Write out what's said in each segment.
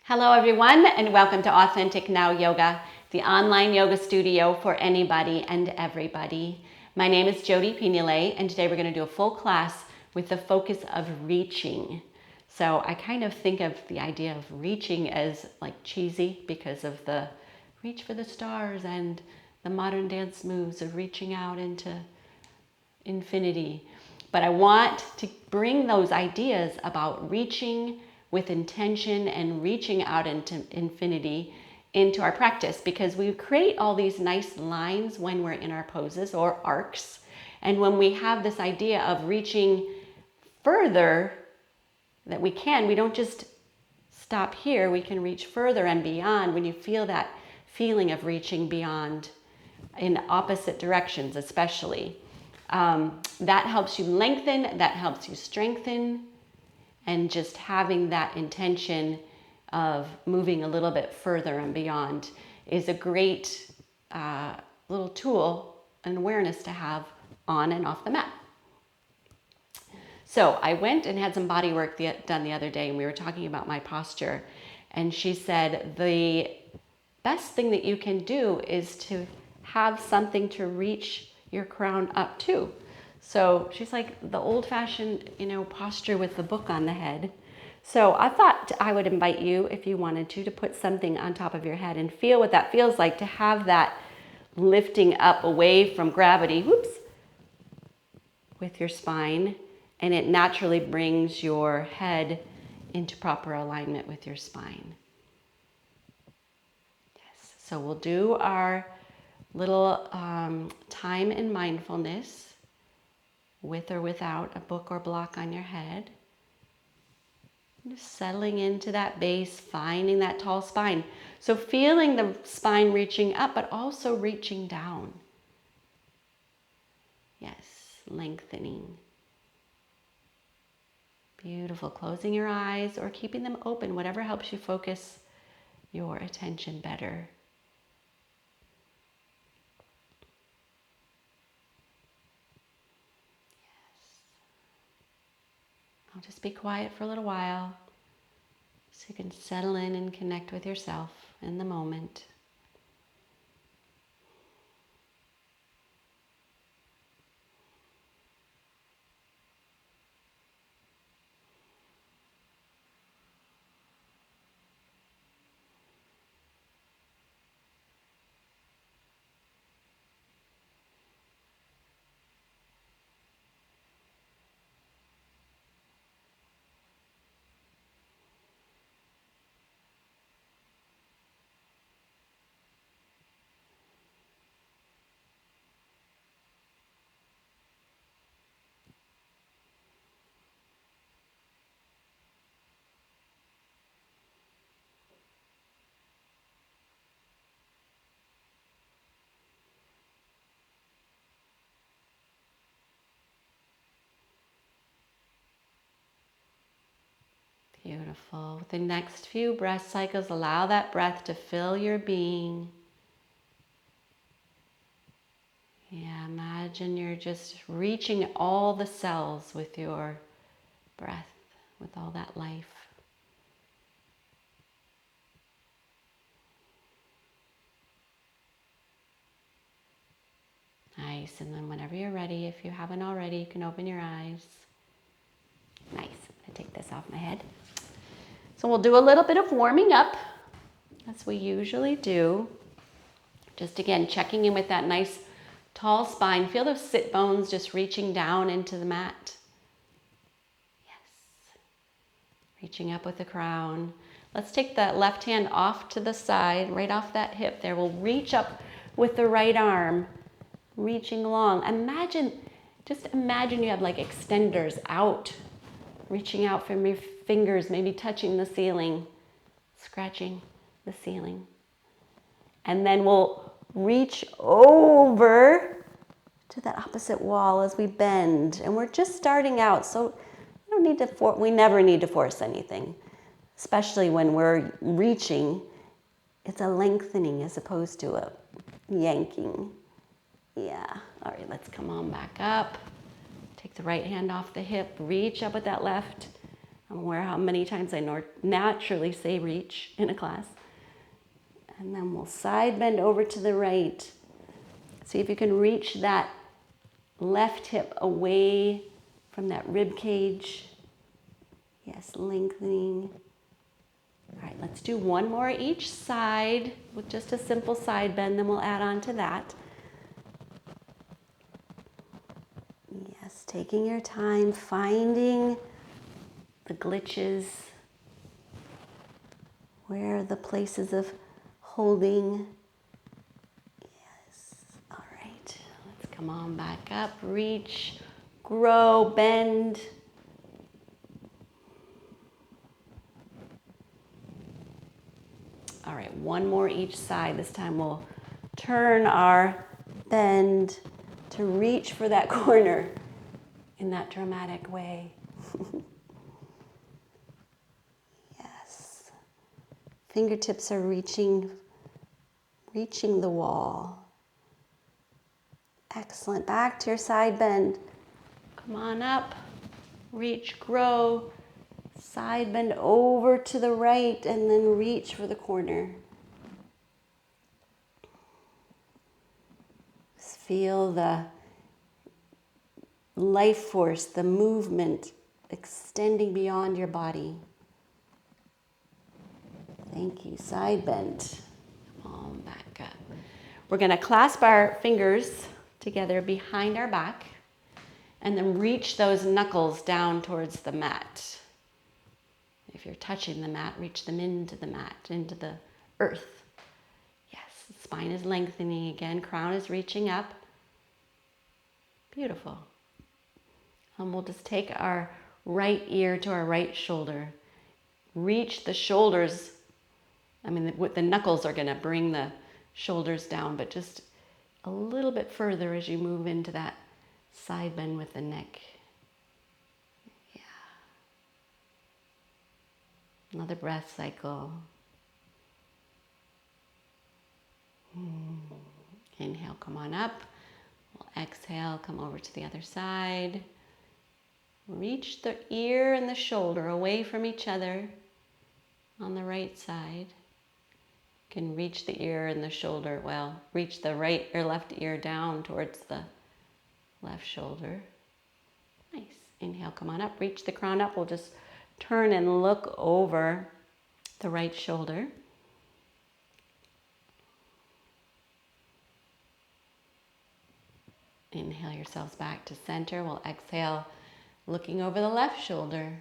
Hello everyone, and welcome to Authentic Now Yoga, the online yoga studio for anybody and everybody. My name is Jody Pinale, and today we're going to do a full class with the focus of reaching. So I kind of think of the idea of reaching as like cheesy because of the reach for the stars and the modern dance moves of reaching out into infinity. But I want to bring those ideas about reaching with intention and reaching out into infinity into our practice, because we create all these nice lines when we're in our poses or arcs. And when we have this idea of reaching further, that we don't just stop here, we can reach further and beyond. When you feel that feeling of reaching beyond in opposite directions, especially, that helps you lengthen, that helps you strengthen, and just having that intention of moving a little bit further and beyond is a great little tool and awareness to have on and off the mat. So I went and had some body work done the other day, and we were talking about my posture, and she said the best thing that you can do is to have something to reach your crown up to. So she's like the old-fashioned, posture with the book on the head. So I thought I would invite you, if you wanted to put something on top of your head and feel what that feels like, to have that lifting up away from gravity, with your spine, and it naturally brings your head into proper alignment with your spine. Yes. So we'll do our little time in mindfulness, with or without a book or block on your head. Just settling into that base, finding that tall spine. So feeling the spine reaching up, but also reaching down. Yes, lengthening. Beautiful. Closing your eyes or keeping them open, whatever helps you focus your attention better. I'll just be quiet for a little while so you can settle in and connect with yourself in the moment. Beautiful. With the next few breath cycles, allow that breath to fill your being. Yeah, imagine you're just reaching all the cells with your breath, with all that life. Nice. And then whenever you're ready, if you haven't already, you can open your eyes. Nice. I'm going to take this off my head. So we'll do a little bit of warming up, as we usually do. Just again, checking in with that nice tall spine. Feel those sit bones just reaching down into the mat. Yes. Reaching up with the crown. Let's take that left hand off to the side, right off that hip there. We'll reach up with the right arm, reaching along. Just imagine you have like extenders out, reaching out from your fingers, maybe touching the ceiling, scratching the ceiling. And then we'll reach over to that opposite wall as we bend. And we're just starting out, so we never need to force anything, especially when we're reaching. It's a lengthening as opposed to a yanking. Yeah. All right, let's come on back up. Take the right hand off the hip, reach up with that left. I'm aware how many times I naturally say reach in a class. And then we'll side bend over to the right. See if you can reach that left hip away from that rib cage. Yes, lengthening. All right, let's do one more each side with just a simple side bend, then we'll add on to that. Yes, taking your time, finding the glitches, where are the places of holding. Yes, all right, let's come on back up, reach, grow, bend. All right, one more each side. This time we'll turn our bend to reach for that corner in that dramatic way. Yes. Fingertips are reaching the wall. Excellent. Back to your side bend. Come on up. Reach, grow. Side bend over to the right and then reach for the corner. Just feel the life force, the movement extending beyond your body. Thank you. Side bend. Come on back up. We're going to clasp our fingers together behind our back and then reach those knuckles down towards the mat. If you're touching the mat, reach them into the mat, into the earth. Yes, spine is lengthening again, crown is reaching up. Beautiful. And we'll just take our right ear to our right shoulder. Reach the shoulders. I mean, the knuckles are going to bring the shoulders down, but just a little bit further as you move into that side bend with the neck. Yeah. Another breath cycle. Inhale, come on up. We'll exhale, come over to the other side. Reach the ear and the shoulder away from each other on the right side. You can reach the ear and the shoulder, well, reach the right or left ear down towards the left shoulder. Nice. Inhale, come on up, reach the crown up. We'll just turn and look over the right shoulder. Inhale yourselves back to center. We'll exhale, looking over the left shoulder.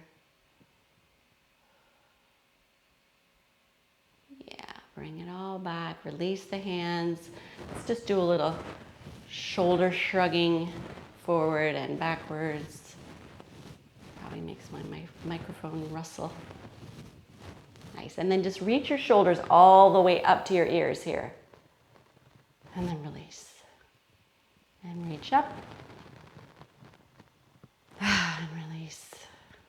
Yeah, bring it all back. Release the hands. Let's just do a little shoulder shrugging forward and backwards. Probably makes my microphone rustle. Nice. And then just reach your shoulders all the way up to your ears here. And then release. And reach up. And release.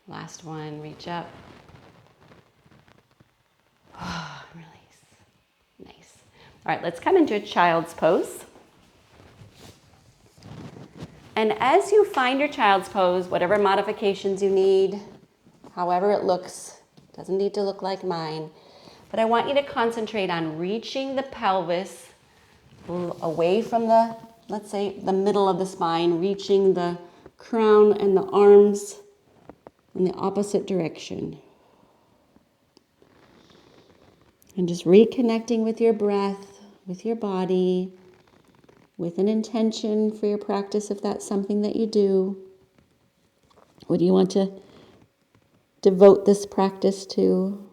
Last one, reach up. Release. Nice. All right, let's come into a child's pose. And as you find your child's pose, whatever modifications you need, however it looks, doesn't need to look like mine, but I want you to concentrate on reaching the pelvis away from the, let's say, the middle of the spine, reaching the crown and the arms in the opposite direction. And just reconnecting with your breath, with your body, with an intention for your practice if that's something that you do. What do you want to devote this practice to?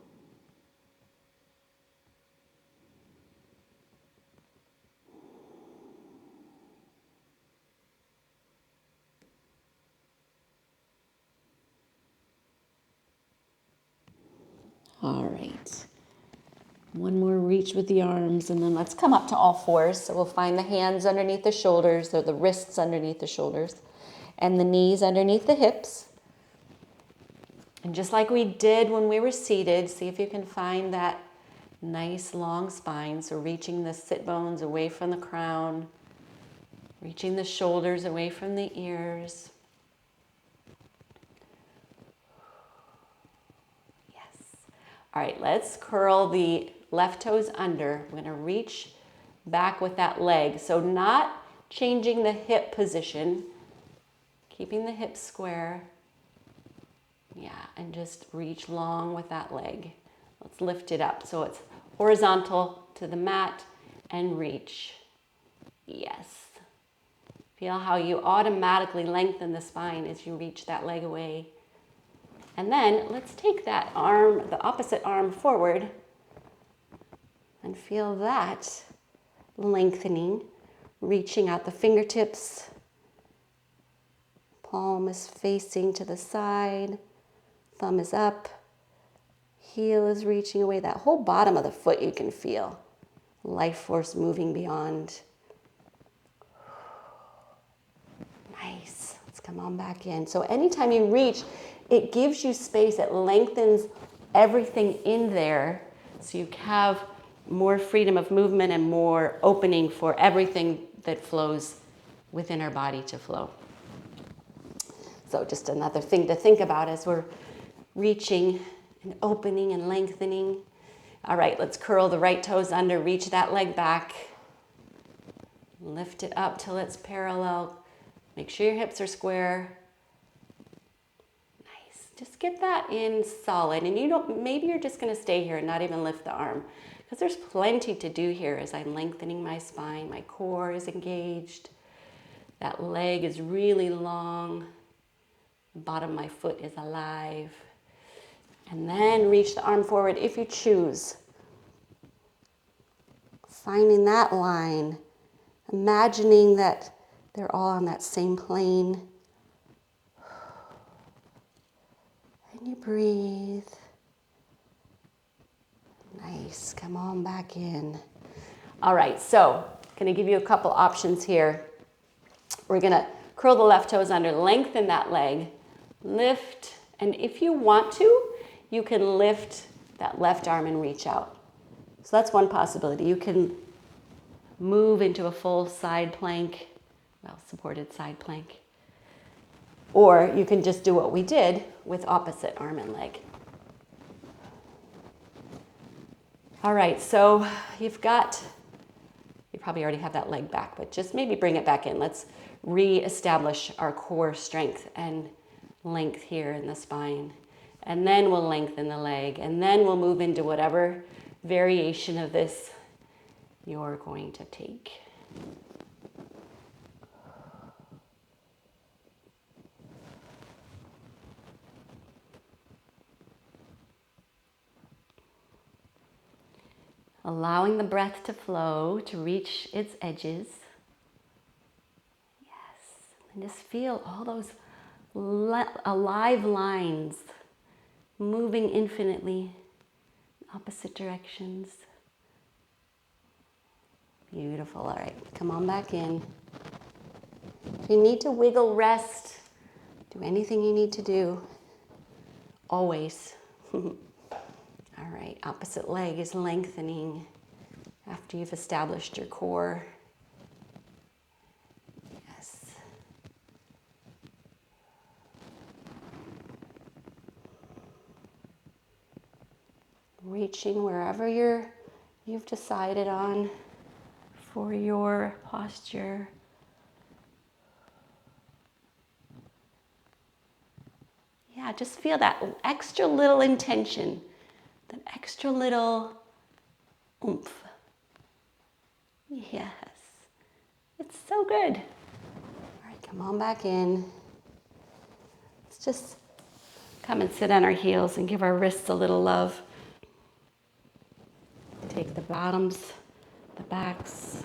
All right. One more reach with the arms, and then let's come up to all fours. So we'll find the hands underneath the shoulders, or the wrists underneath the shoulders, and the knees underneath the hips. And just like we did when we were seated, see if you can find that nice long spine. So reaching the sit bones away from the crown, reaching the shoulders away from the ears. All right, let's curl the left toes under. We're gonna reach back with that leg. So not changing the hip position, keeping the hips square. Yeah, and just reach long with that leg. Let's lift it up so it's horizontal to the mat and reach. Yes. Feel how you automatically lengthen the spine as you reach that leg away. And then let's take that arm, the opposite arm forward, and feel that lengthening, reaching out the fingertips. Palm is facing to the side, thumb is up, heel is reaching away. That whole bottom of the foot you can feel. Life force moving beyond. Nice. Let's come on back in. So anytime you reach, it gives you space. It lengthens everything in there so you have more freedom of movement and more opening for everything that flows within our body to flow. So just another thing to think about as we're reaching and opening and lengthening. All right, let's curl the right toes under, reach that leg back. Lift it up till it's parallel. Make sure your hips are square. Nice. Just get that in solid. And you don't, maybe you're just gonna stay here and not even lift the arm, because there's plenty to do here as I'm lengthening my spine. My core is engaged. That leg is really long. The bottom of my foot is alive. And then reach the arm forward if you choose. Finding that line. Imagining that they're all on that same plane. And you breathe. Nice, come on back in. All right, so gonna give you a couple options here. We're gonna curl the left toes under, lengthen that leg, lift, and if you want to, you can lift that left arm and reach out. So that's one possibility. You can move into a full side plank, well, supported side plank. Or you can just do what we did with opposite arm and leg. All right, so you probably already have that leg back, but just maybe bring it back in. Let's re-establish our core strength and length here in the spine. And then we'll lengthen the leg, and then we'll move into whatever variation of this you're going to take. Allowing the breath to flow, to reach its edges. Yes, and just feel all those alive lines moving infinitely in opposite directions. Beautiful. All right, come on back in. If you need to wiggle, rest, do anything you need to do, always. All right, opposite leg is lengthening after you've established your core. Yes. Reaching wherever you've decided on for your posture. Yeah, just feel that extra little intention, that extra little oomph. Yes, it's so good. All right, come on back in. Let's just come and sit on our heels and give our wrists a little love. Take the bottoms, the backs,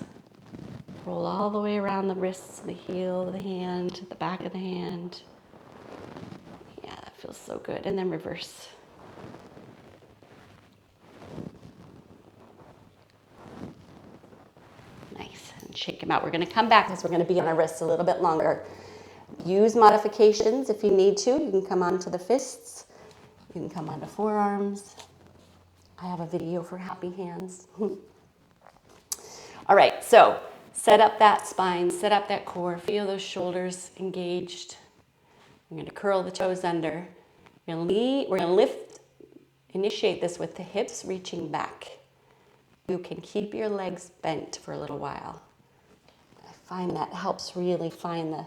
roll all the way around the wrists, the heel of the hand, the back of the hand. Yeah, that feels so good. And then reverse. Nice. And shake them out. We're going to come back because we're going to be on our wrists a little bit longer. Use modifications if you need to. You can come onto the fists. You can come onto forearms. I have a video for happy hands. All right, so set up that spine, set up that core. Feel those shoulders engaged. We're going to curl the toes under. We're going to lift initiate this with the hips reaching back. You can keep your legs bent for a little while. I find that helps really find the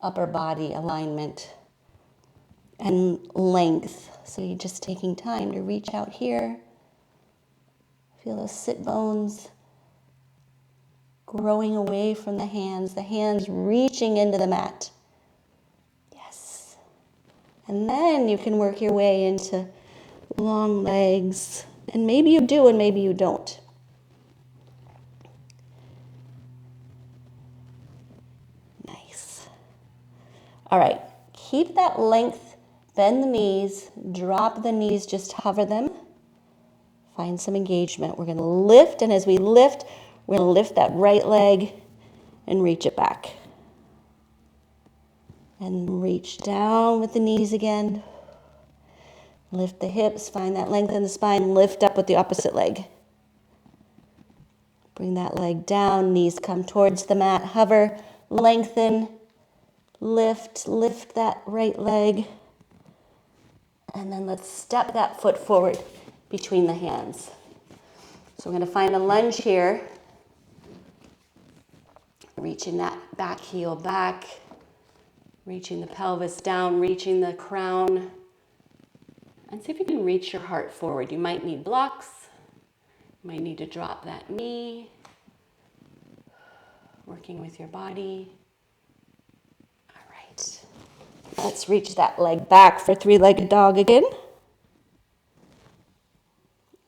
upper body alignment and length. So you're just taking time to reach out here. Feel those sit bones growing away from the hands reaching into the mat. Yes. And then you can work your way into long legs. And maybe you do and maybe you don't. Nice. All right, keep that length, bend the knees, drop the knees, just hover them. Find some engagement. We're going to lift, and as we lift, we're going to lift that right leg and reach it back. And reach down with the knees again. Lift the hips, find that length in the spine, lift up with the opposite leg. Bring that leg down, knees come towards the mat, hover, lengthen, lift that right leg. And then let's step that foot forward between the hands. So we're going to find a lunge here. Reaching that back heel back, reaching the pelvis down, reaching the crown. And see if you can reach your heart forward. You might need blocks. You might need to drop that knee. Working with your body. All right. Let's reach that leg back for three-legged dog again.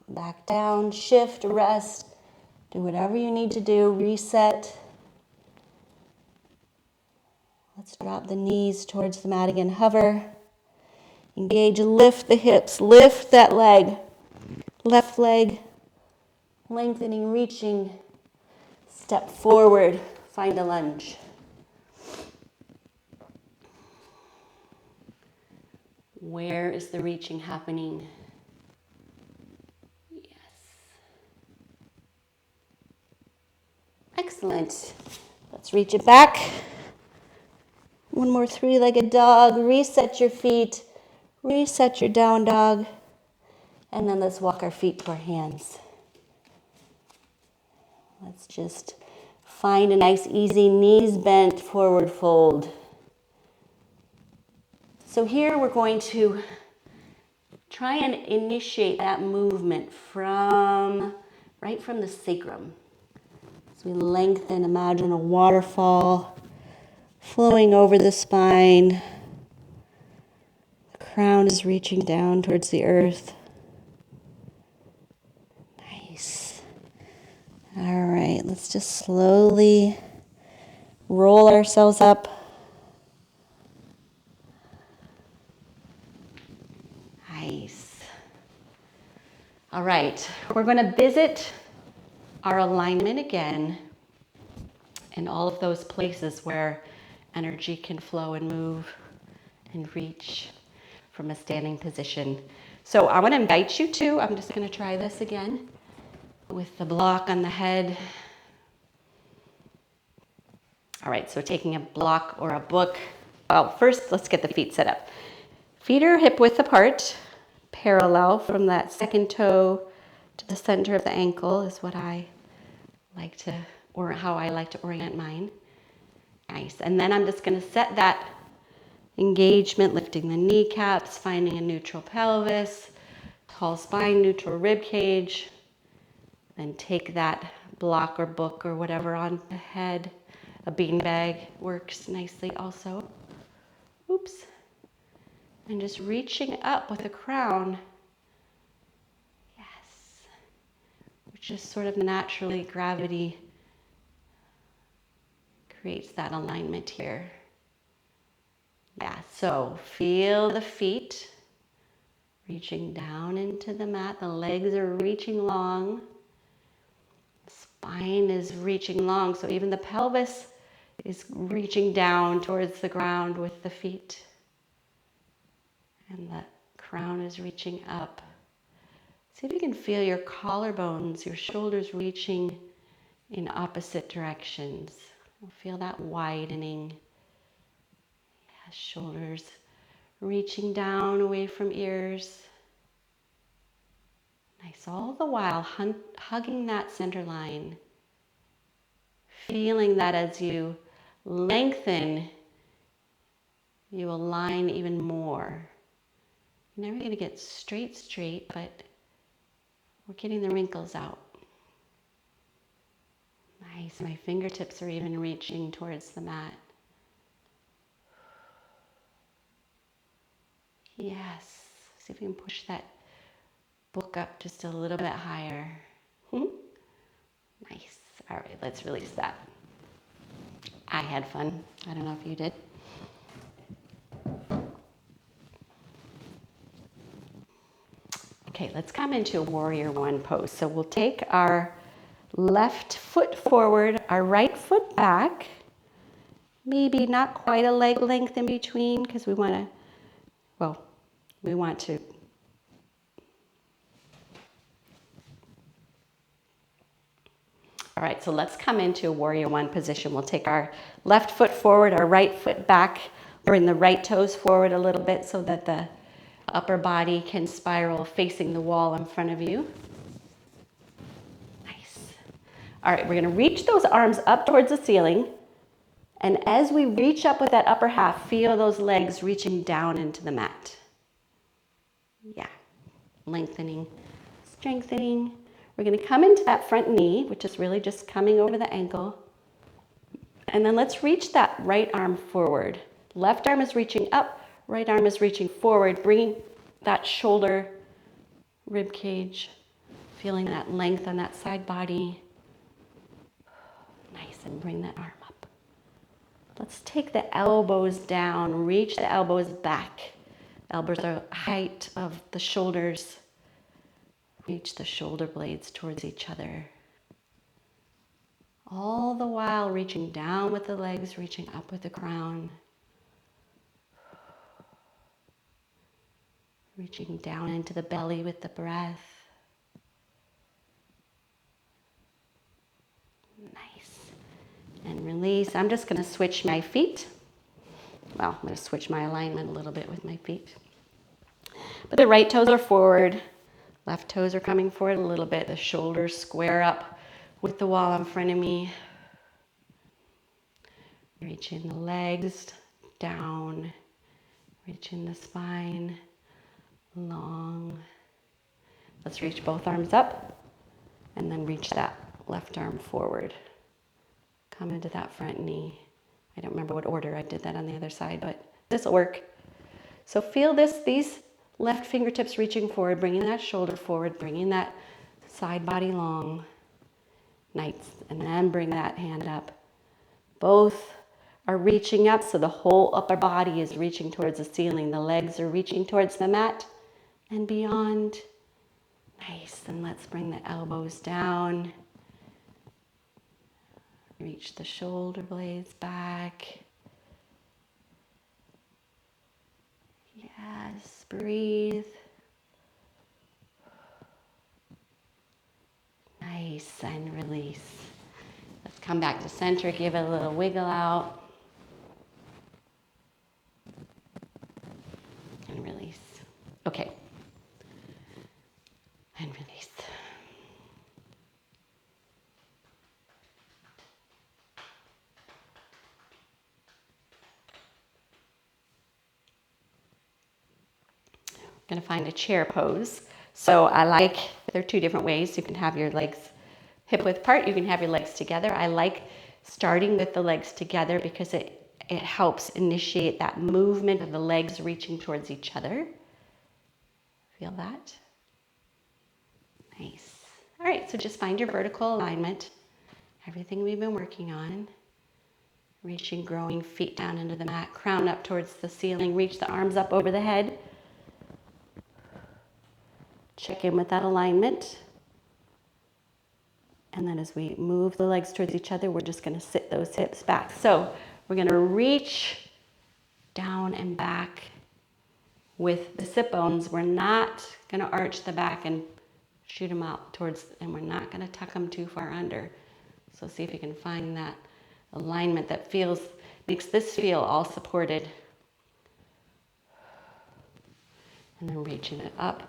Back down, shift, rest. Do whatever you need to do, reset. Let's drop the knees towards the mat again, hover. Engage, lift the hips, lift that leg. Left leg, lengthening, reaching. Step forward, find a lunge. Where is the reaching happening? Yes. Excellent. Let's reach it back. One more three-legged dog. Reset your feet. Reset your down dog. And then let's walk our feet to our hands. Let's just find a nice, easy knees bent forward fold. So here we're going to try and initiate that movement right from the sacrum. So we lengthen, imagine a waterfall flowing over the spine. The crown is reaching down towards the earth. Nice. All right, let's just slowly roll ourselves up. Nice. All right, we're going to visit our alignment again in all of those places where energy can flow and move and reach from a standing position. So I want to invite you to, I'm just going to try this again with the block on the head. All right, so taking a block or a book. Well, first let's get the feet set up. Feet are hip width apart, parallel from that second toe to the center of the ankle is what I like to, or how I like to orient mine. Nice, and then I'm just going to set that engagement, lifting the kneecaps, finding a neutral pelvis, tall spine, neutral rib cage. Then take that block or book or whatever on the head. A beanbag works nicely also. Oops. And just reaching up with the crown. Yes. Which is sort of naturally gravity creates that alignment here. Yeah, so feel the feet reaching down into the mat. The legs are reaching long. Spine is reaching long, so even the pelvis is reaching down towards the ground with the feet. And the crown is reaching up. See if you can feel your collarbones, your shoulders reaching in opposite directions. Feel that widening. Yeah, shoulders reaching down away from ears. Nice. All the while hugging that center line. Feeling that as you lengthen, you align even more. You're never going to get straight, but we're getting the wrinkles out. Nice. My fingertips are even reaching towards the mat. Yes. See if we can push that book up just a little bit higher. Nice. All right, let's release that. I had fun. I don't know if you did. Okay, let's come into a warrior one pose. So we'll take our left foot forward, our right foot back. Maybe not quite a leg length in between because we want to. All right, so let's come into a warrior one position. We'll take our left foot forward, our right foot back. Bring the right toes forward a little bit so that the upper body can spiral facing the wall in front of you. Nice. All right, we're gonna reach those arms up towards the ceiling. And as we reach up with that upper half, feel those legs reaching down into the mat. Yeah, lengthening, strengthening. We're gonna come into that front knee, which is really just coming over the ankle. And then let's reach that right arm forward. Left arm is reaching up, right arm is reaching forward, bringing that shoulder, rib cage, feeling that length on that side body. Nice, and bring that arm up. Let's take the elbows down, reach the elbows back. Elbows are height of the shoulders. Reach the shoulder blades towards each other. All the while reaching down with the legs, reaching up with the crown. Reaching down into the belly with the breath. Nice. And release. I'm just going to switch my feet. Well, I'm going to switch my alignment a little bit with my feet. But the right toes are forward. Left toes are coming forward a little bit. The shoulders square up with the wall in front of me. Reaching the legs down. Reaching the spine long. Let's reach both arms up and then reach that left arm forward. Come into that front knee. I don't remember what order I did that on the other side, but this will work. So feel these left fingertips reaching forward, bringing that shoulder forward, bringing that side body long. Nice. And then bring that hand up. Both are reaching up, so the whole upper body is reaching towards the ceiling. The legs are reaching towards the mat and beyond. Nice. And let's bring the elbows down. Reach the shoulder blades back. Yes, breathe. Nice, and release. Let's come back to center, give it a little wiggle out. And release. Okay. And release. Going to find a chair pose. So there are two different ways. You can have your legs hip width apart. You can have your legs together. I like starting with the legs together because it helps initiate that movement of the legs reaching towards each other. Feel that? Nice. All right, so just find your vertical alignment. Everything we've been working on. Reaching, growing feet down into the mat, crown up towards the ceiling. Reach the arms up over the head. Check in with that alignment. And then as we move the legs towards each other, we're just going to sit those hips back. So we're going to reach down and back with the sit bones. We're not going to arch the back and shoot them out towards, and we're not going to tuck them too far under. So see if you can find that alignment that makes this feel all supported. And then reaching it up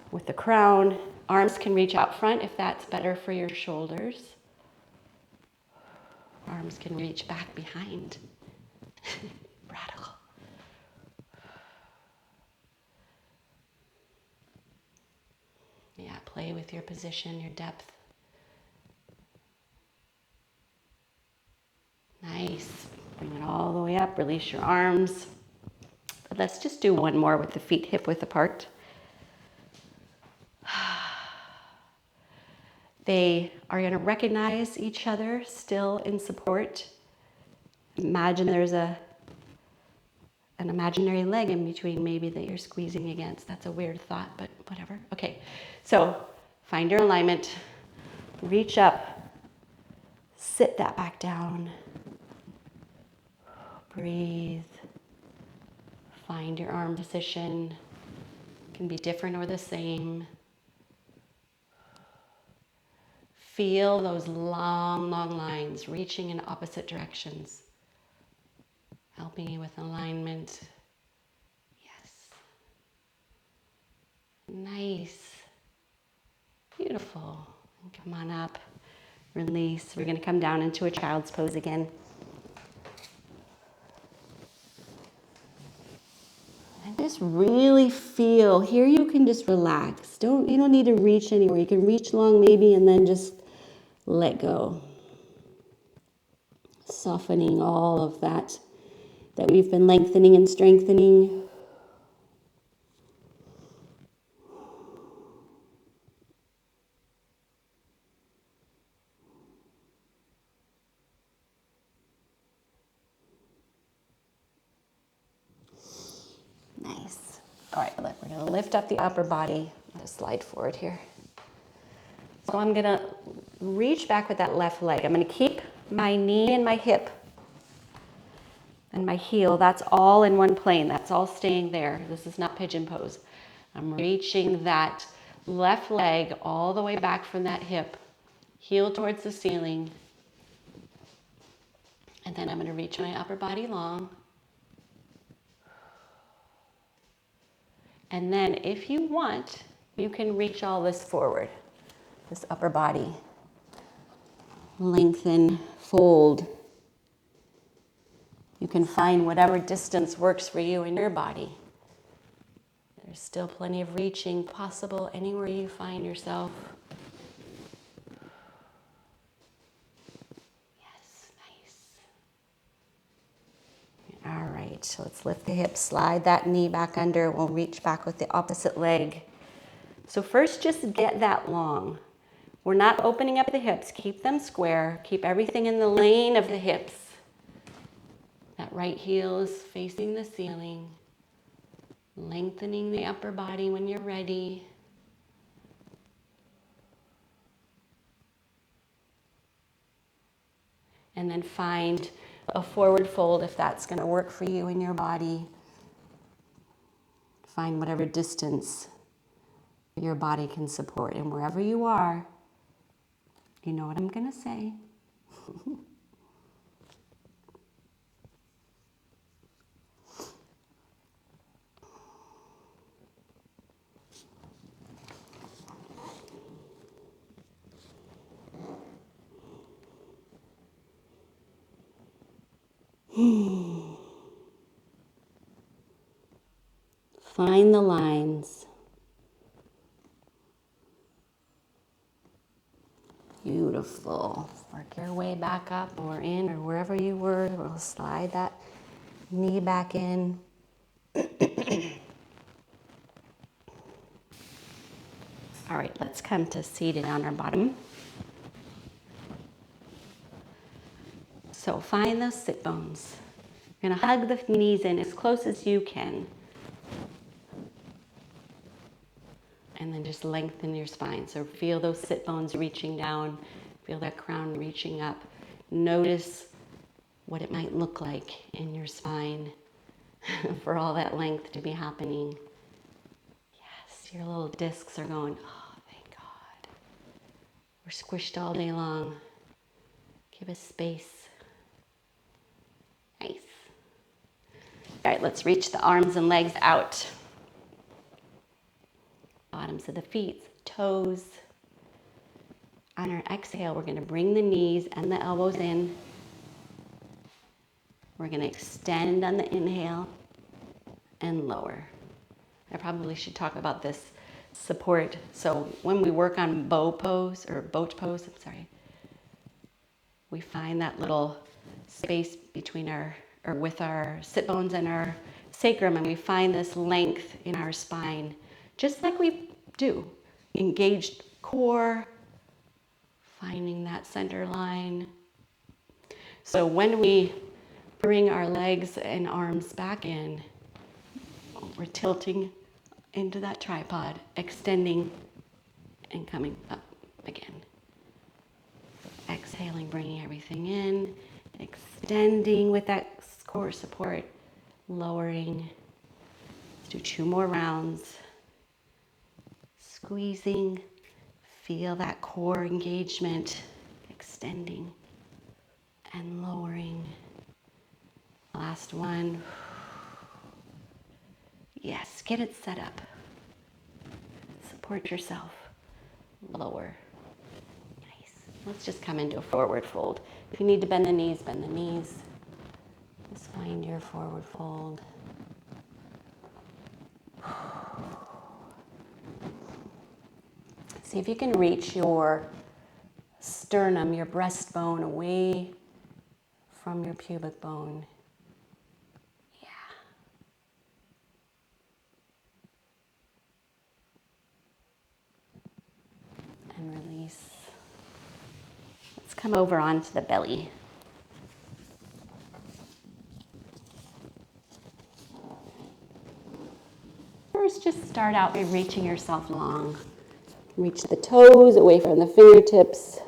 with the crown, Arms can reach out front if that's better for your shoulders. Arms can reach back behind. Radical. Yeah, play with your position, your depth. Nice. Bring it all the way up, release your arms. Let's just do one more with the feet hip width apart. They are going to recognize each other still in support. Imagine there's an imaginary leg in between maybe that you're squeezing against. That's a weird thought, but whatever. Okay, so find your alignment, reach up, sit that back down, breathe, find your arm position. It can be different or the same. Feel those long, long lines reaching in opposite directions, helping you with alignment. Yes. Nice. Beautiful. And come on up. Release. We're going to come down into a child's pose again. And just really feel. Here you can just relax. You don't need to reach anywhere. You can reach long maybe and then just let go. Softening all of that we've been lengthening and strengthening. Nice. All right, we're going to lift up the upper body. Just slide forward here. So I'm going to reach back with that left leg. I'm going to keep my knee and my hip and my heel. That's all in one plane. That's all staying there. This is not pigeon pose. I'm reaching that left leg all the way back from that hip, heel towards the ceiling. And then I'm going to reach my upper body long. And then if you want, you can reach all this forward, this upper body. Lengthen, fold. You can find whatever distance works for you in your body. There's still plenty of reaching possible anywhere you find yourself. Yes, nice. All right, so let's lift the hips, slide that knee back under. We'll reach back with the opposite leg. So first, just get that long. We're not opening up the hips. Keep them square. Keep everything in the lane of the hips. That right heel is facing the ceiling. Lengthening the upper body when you're ready. And then find a forward fold if that's going to work for you in your body. Find whatever distance your body can support. And wherever you are, you know what I'm going to say. Find the lines. Beautiful. Work your way back up or in or wherever you were. We'll slide that knee back in. All right, let's come to seated on our bottom. So find those sit bones. You're going to hug the knees in as close as you can. And then just lengthen your spine. So feel those sit bones reaching down. Feel that crown reaching up. Notice what it might look like in your spine for all that length to be happening. Yes, your little discs are going, oh, thank God. We're squished all day long. Give us space. Nice. All right, let's reach the arms and legs out. Bottoms of the feet toes. On our exhale, we're going to bring the knees and the elbows in. We're going to extend on the inhale and lower. I probably should talk about this support. So when we work on boat pose, we find that little space between with our sit bones and our sacrum, and we find this length in our spine, just like we do. Engaged core, finding that center line. So when we bring our legs and arms back in, we're tilting into that tripod, extending and coming up again. Exhaling, bringing everything in, extending with that core support, lowering. Let's do 2 more rounds. Squeezing, feel that core engagement, extending and lowering. Last one. Yes, get it set up. Support yourself. Lower. Nice. Let's just come into a forward fold. If you need to bend the knees, bend the knees. Just find your forward fold. See if you can reach your sternum, your breastbone, away from your pubic bone. Yeah. And release. Let's come over onto the belly. First, just start out by reaching yourself long. Reach the toes away from the fingertips.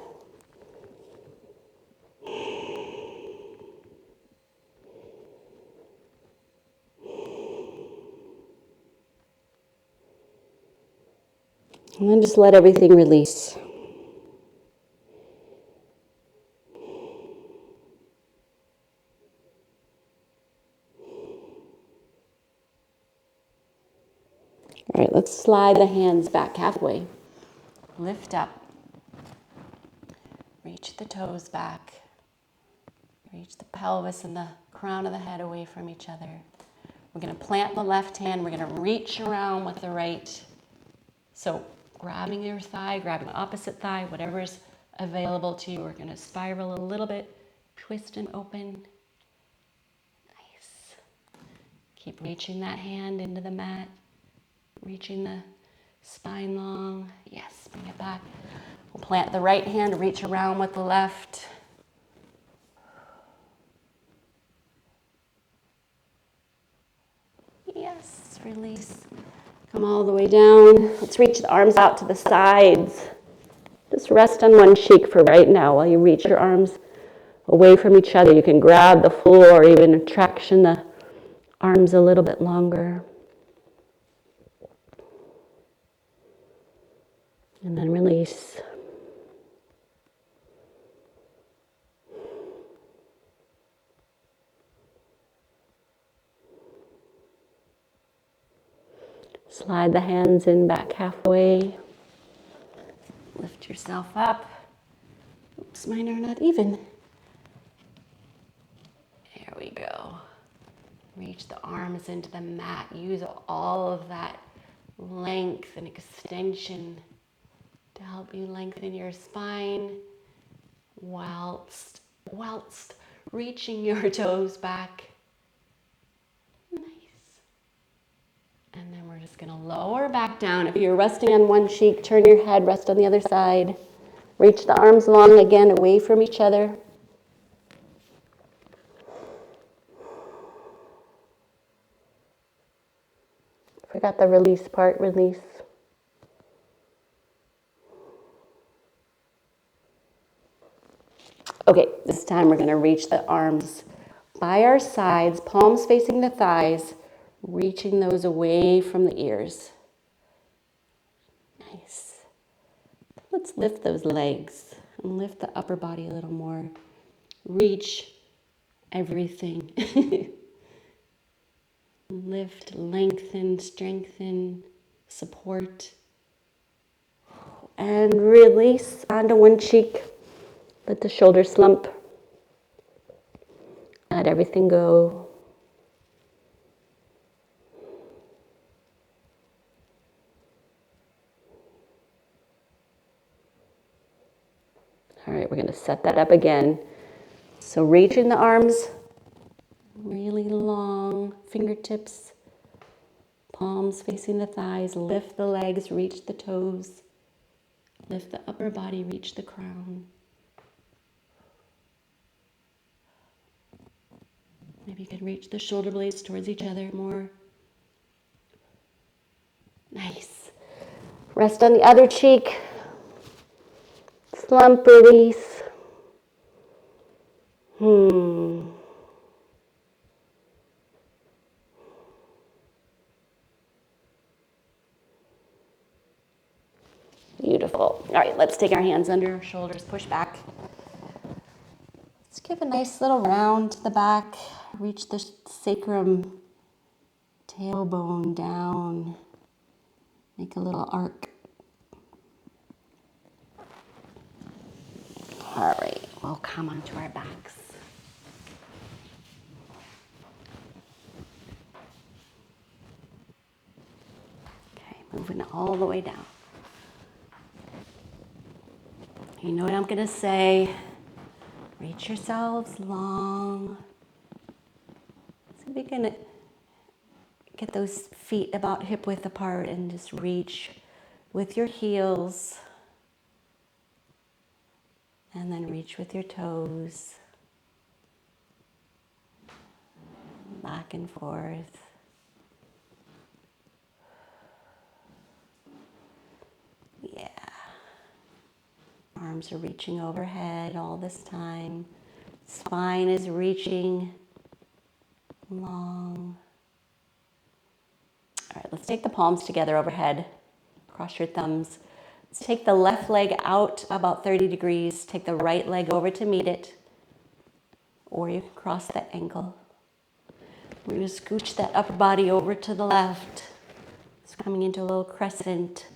And then just let everything release. All right, let's slide the hands back halfway. Lift up. Reach the toes back. Reach the pelvis and the crown of the head away from each other. We're going to plant the left hand. We're going to reach around with the right. So grabbing your thigh, grabbing the opposite thigh, whatever's available to you. We're going to spiral a little bit, twist and open. Nice. Keep reaching that hand into the mat, reaching the spine long. Yes, bring it back. We'll plant the right hand, reach around with the left. Yes, release. Come all the way down. Let's reach the arms out to the sides. Just rest on one cheek for right now while you reach your arms away from each other. You can grab the floor or even traction the arms a little bit longer. And then release. Slide the hands in back halfway. Lift yourself up. Oops, mine are not even. There we go. Reach the arms into the mat. Use all of that length and extension to help you lengthen your spine whilst reaching your toes back. Nice. And then we're just going to lower back down. If you're resting on one cheek, turn your head, rest on the other side. Reach the arms long again, away from each other. Forgot the release part, release. Okay, this time we're going to reach the arms by our sides, palms facing the thighs, reaching those away from the ears. Nice. Let's lift those legs and lift the upper body a little more. Reach everything. Lift, lengthen, strengthen, support. And release onto one cheek. Let the shoulder slump. Let everything go. All right, we're going to set that up again. So reaching the arms really long, fingertips, palms facing the thighs, lift the legs, reach the toes, lift the upper body, reach the crown. Maybe you can reach the shoulder blades towards each other more. Nice. Rest on the other cheek. Slump, release. Beautiful. All right, let's take our hands under our shoulders, push back. Let's give a nice little round to the back. Reach the sacrum, tailbone down. Make a little arc. All right, we'll come onto our backs. Okay, moving all the way down. You know what I'm gonna say? Reach yourselves long. So we're gonna get those feet about hip width apart and just reach with your heels. And then reach with your toes. Back and forth. Yeah. Arms are reaching overhead all this time. Spine is reaching long. All right, let's take the palms together overhead. Cross your thumbs. Let's take the left leg out about 30 degrees. Take the right leg over to meet it. Or you can cross that ankle. We're going to scooch that upper body over to the left. It's coming into a little crescent.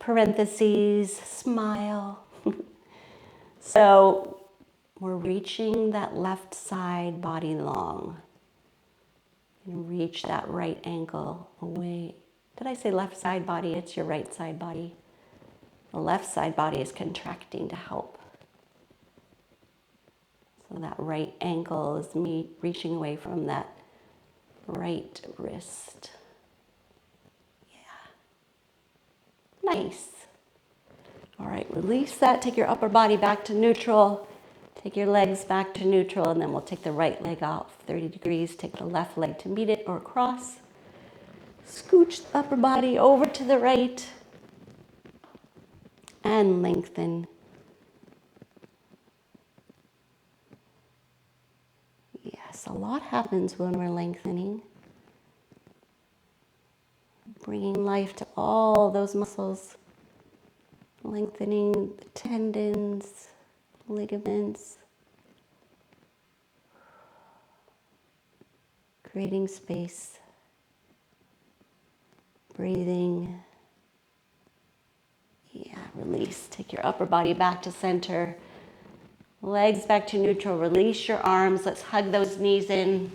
Parentheses, smile. So we're reaching that left side body long. And reach that right ankle away. Did I say left side body? It's your right side body. The left side body is contracting to help. So that right ankle is me reaching away from that right wrist. Yeah. Nice. All right, release that. Take your upper body back to neutral. Take your legs back to neutral, and then we'll take the right leg out 30 degrees. Take the left leg to meet it or cross. Scooch the upper body over to the right. And lengthen. Yes, a lot happens when we're lengthening. Bringing life to all those muscles. Lengthening the tendons, ligaments. Creating space. Breathing. Yeah, release. Take your upper body back to center. Legs back to neutral. Release your arms. Let's hug those knees in.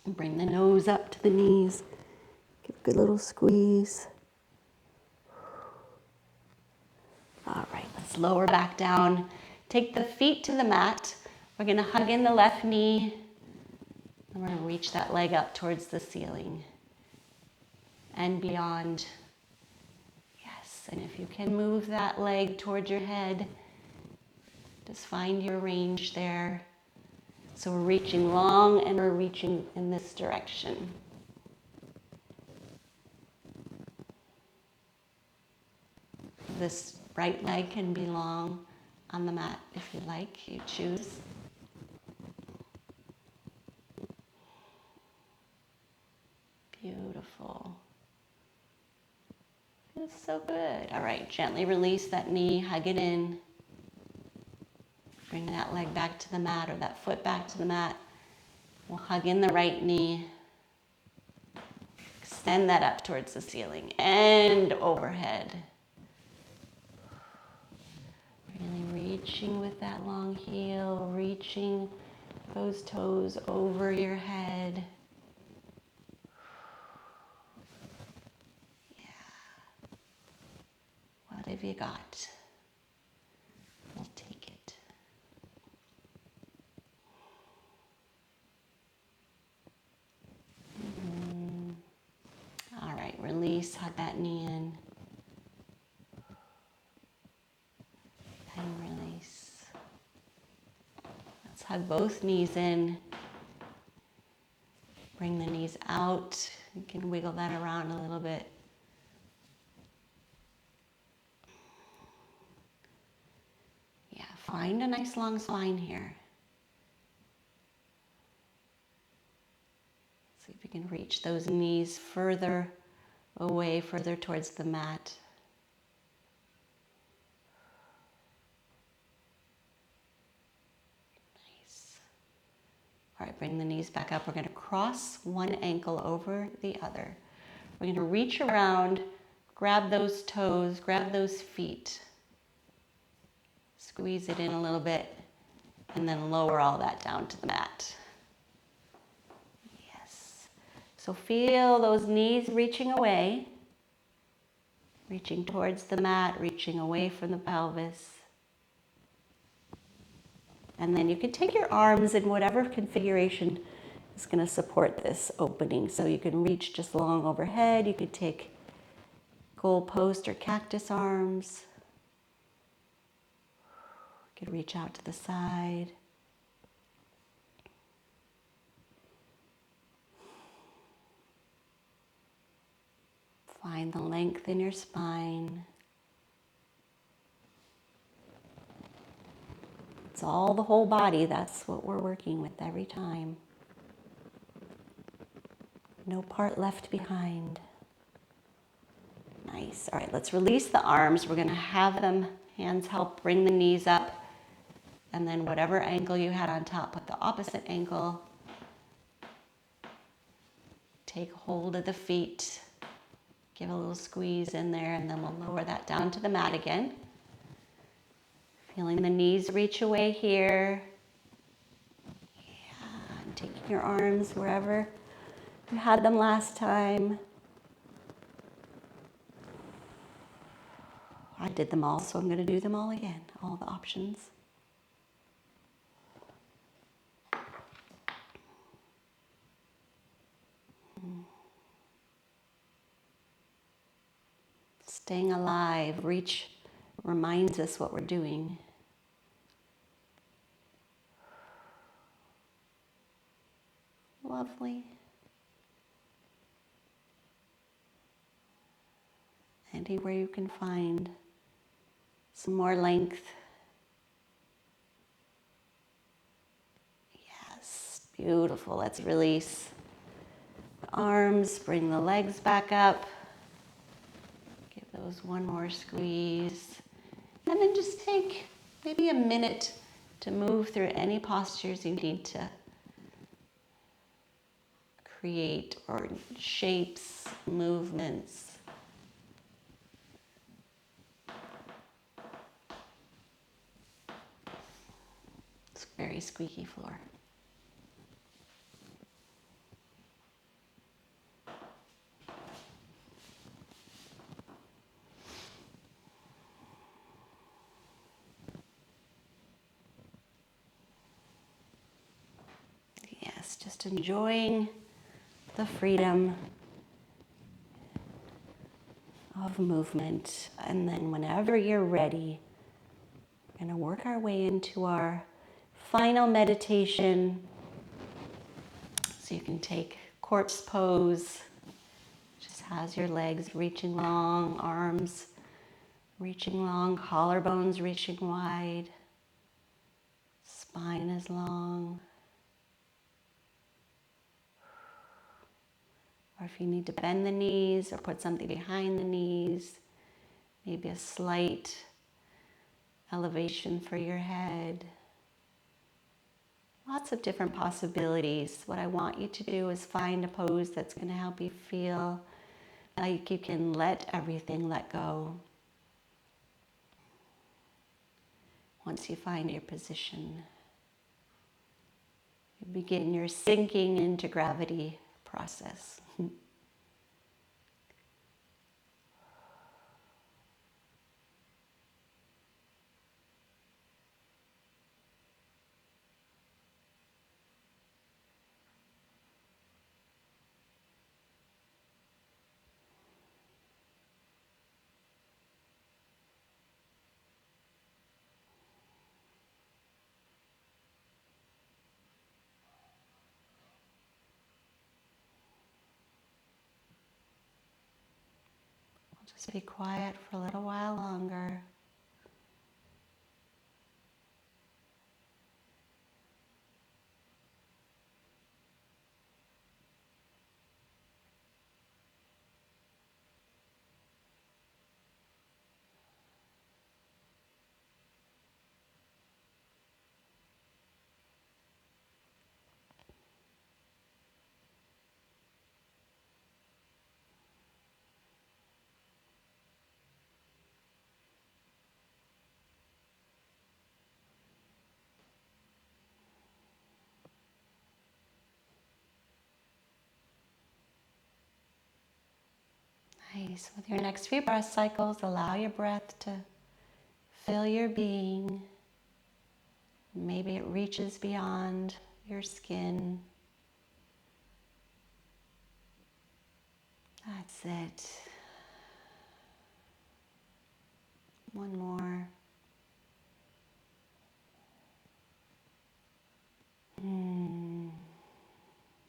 Bring the nose up to the knees. Give a good little squeeze. All right, let's lower back down. Take the feet to the mat. We're going to hug in the left knee. And we're going to reach that leg up towards the ceiling and beyond. Yes, and if you can move that leg towards your head, just find your range there. So we're reaching long and we're reaching in this direction. This right leg can be long on the mat if you like, you choose. Beautiful. Feels so good. All right, gently release that knee, hug it in. Bring that leg back to the mat or that foot back to the mat. We'll hug in the right knee. Extend that up towards the ceiling and overhead. reaching with that long heel, reaching those toes over your head. Yeah. What have you got? We'll take it. All right, release, hug that knee in. And release. Let's hug both knees in. Bring the knees out. You can wiggle that around a little bit. Yeah, find a nice long spine here. See if you can reach those knees further away, further towards the mat. Nice. All right, bring the knees back up. We're going to cross one ankle over the other. We're going to reach around, grab those toes, grab those feet. Squeeze it in a little bit, and then lower all that down to the mat. Yes. So feel those knees reaching away, reaching towards the mat, reaching away from the pelvis. And then you can take your arms in whatever configuration is going to support this opening. So you can reach just long overhead. You could take goalpost or cactus arms. You could reach out to the side. Find the length in your spine. It's all the whole body. That's what we're working with every time. No part left behind. Nice. All right, let's release the arms. We're going to have them, hands help bring the knees up. And then whatever ankle you had on top, put the opposite ankle. Take hold of the feet. Give a little squeeze in there, and then we'll lower that down to the mat again. Feeling the knees reach away here. Yeah, and taking your arms wherever you had them last time. I did them all, so I'm going to do them all again, all the options. Staying alive, reach reminds us what we're doing. Lovely. Anywhere you can find some more length. Yes, beautiful. Let's release the arms, bring the legs back up. Give those one more squeeze. And then just take maybe a minute to move through any postures you need to create, or shapes, movements. It's a very squeaky floor. Yes, just enjoying the freedom of movement. And then whenever you're ready, we're going to work our way into our final meditation. So you can take corpse pose, just has your legs reaching long, arms reaching long, collarbones reaching wide, spine is long. Or if you need to bend the knees or put something behind the knees, maybe a slight elevation for your head. Lots of different possibilities. What I want you to do is find a pose that's going to help you feel like you can let everything let go. once you find your position. You begin your sinking into gravity process. Just be quiet for a little while longer. Nice. With your next few breath cycles, allow your breath to fill your being. Maybe it reaches beyond your skin. That's it. One more. And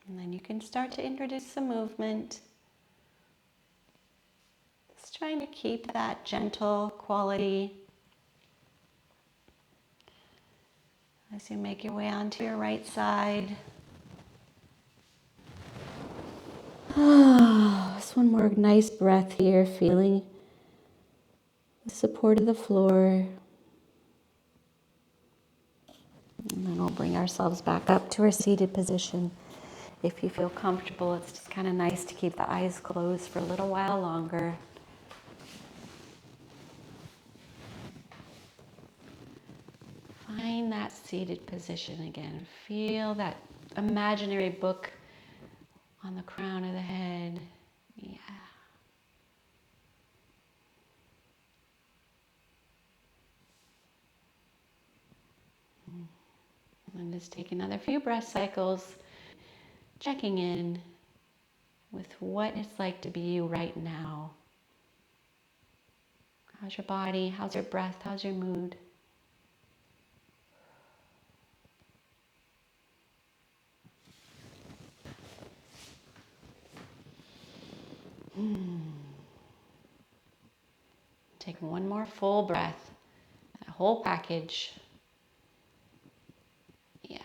then you can start to introduce some movement. Just trying to keep that gentle quality as you make your way onto your right side. Just one more nice breath here, feeling the support of the floor. And then we'll bring ourselves back up to our seated position. If you feel comfortable, it's just kind of nice to keep the eyes closed for a little while longer. Find that seated position again. Feel that imaginary book on the crown of the head. Yeah. And just take another few breath cycles, checking in with what it's like to be you right now. How's your body? How's your breath? How's your mood? Take one more full breath, that whole package. Yes.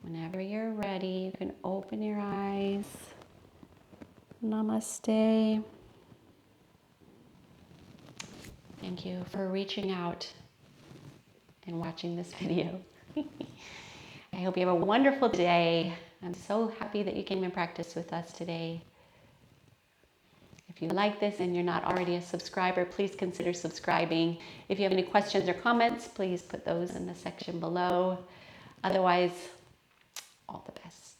Whenever you're ready, you can open your eyes. Namaste. Thank you for reaching out and watching this video. I hope you have a wonderful day. I'm so happy that you came and practiced with us today. If you like this and you're not already a subscriber, please consider subscribing. If you have any questions or comments, please put those in the section below. Otherwise, all the best.